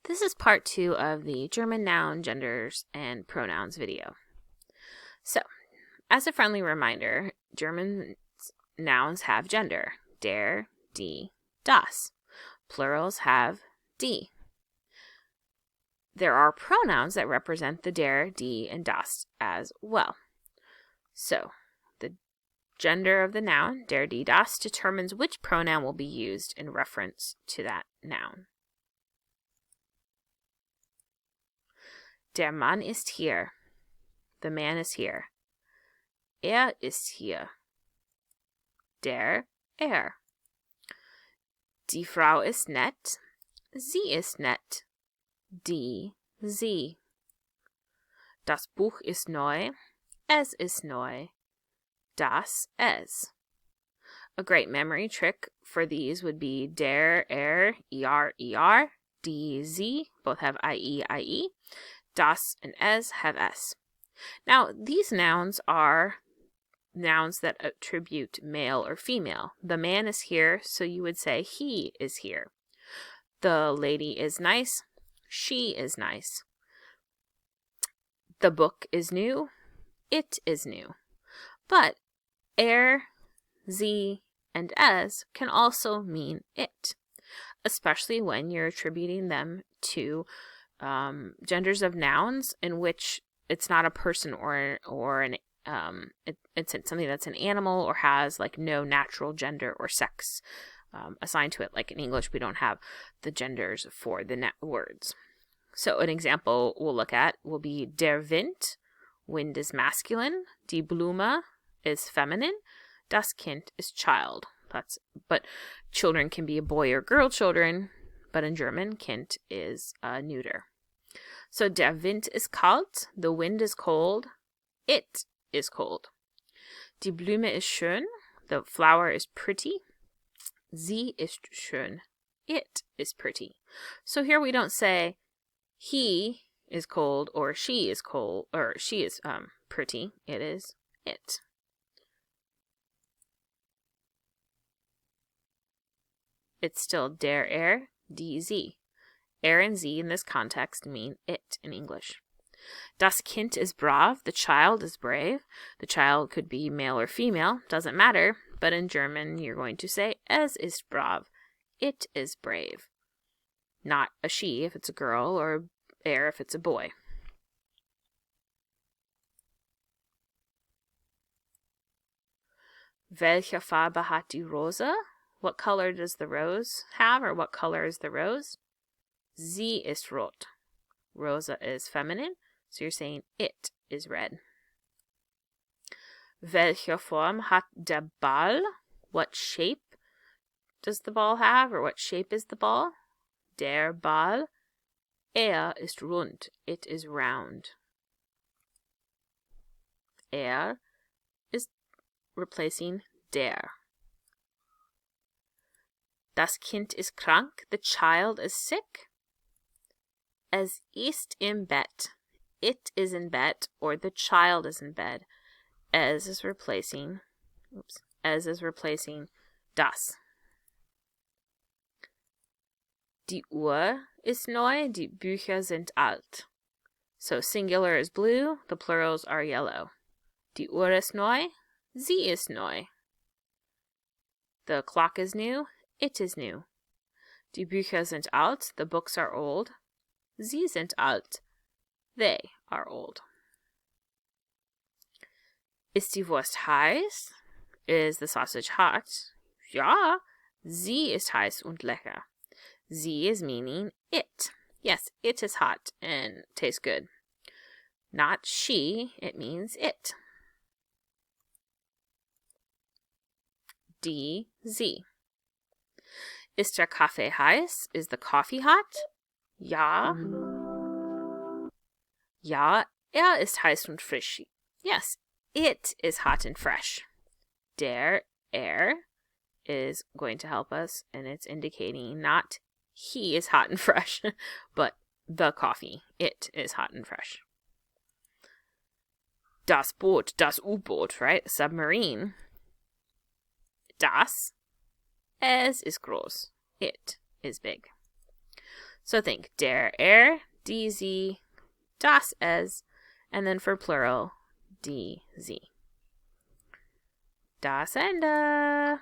This is part 2 of the German noun, genders, and pronouns video. So, as a friendly reminder, German nouns have gender, der, die, das. Plurals have die. There are pronouns that represent the der, die, and das as well. So, the gender of the noun, der, die, das, determines which pronoun will be used in reference to that noun. Der Mann ist hier. The man is here. Ist hier. Der, Die Frau ist nett. Sie ist nett. Die, sie. Das Buch ist neu. Es ist neu. Das, es. A great memory trick for these would be der, er, die, sie, both have ie. Das and es have s. Now, these nouns are nouns that attribute male or female. The man is here, so you would say he is here. The lady is nice. She is nice. The book is new. It is new. But sie, and es can also mean it, especially when you're attributing them to genders of nouns in which it's not a person or an it's something that's an animal or has like no natural gender or sex assigned to it. Like in English, we don't have the genders for the words. So an example we'll look at will be der Wind. Wind is masculine. Die Blume is feminine. Das Kind is child. But children can be a boy or girl children. But in German, Kind is neuter. So der Wind ist kalt, the wind is cold, it is cold. Die Blume ist schön, the flower is pretty, sie ist schön, it is pretty. So here we don't say he is cold or she is cold or she is pretty, it is it. It's still der, die, sie. Er and sie in this context mean it in English. Das Kind is brav. The child is brave. The child could be male or female. Doesn't matter. But in German, you're going to say es ist brav. It is brave. Not a she if it's a girl or if it's a boy. Welche Farbe hat die Rose? What color does the rose have, or what color is the rose? Sie ist rot. Rosa is feminine, so you're saying it is red. Welche Form hat der Ball? What shape does the ball have, or what shape is the ball? Der Ball. Ist rund. It is round. Is replacing der. Das Kind ist krank. The child is sick. Es ist im Bett. It is in bed, or the child is in bed. Es is replacing das. Die Uhr ist neu, die Bücher sind alt. So singular is blue, the plurals are yellow. Die Uhr ist neu, sie ist neu. The clock is new, it is new. Die Bücher sind alt, the books are old. Sie sind alt. They are old. Ist die Wurst heiß? Is the sausage hot? Ja, sie ist heiß und lecker. Sie is meaning it. Yes, it is hot and tastes good. Not she, it means it. Die, sie. Ist der Kaffee heiß? Is the coffee hot? Ja. Ja, ist heiß und frisch. Yes, it is hot and fresh. Der, is going to help us, and it's indicating not he is hot and fresh, but the coffee. It is hot and fresh. Das Boot, das U-Boot, right? Submarine. Das, es ist groß. It is big. So think der, die, sie, das, es, and then for plural, die, sie. Das Ende.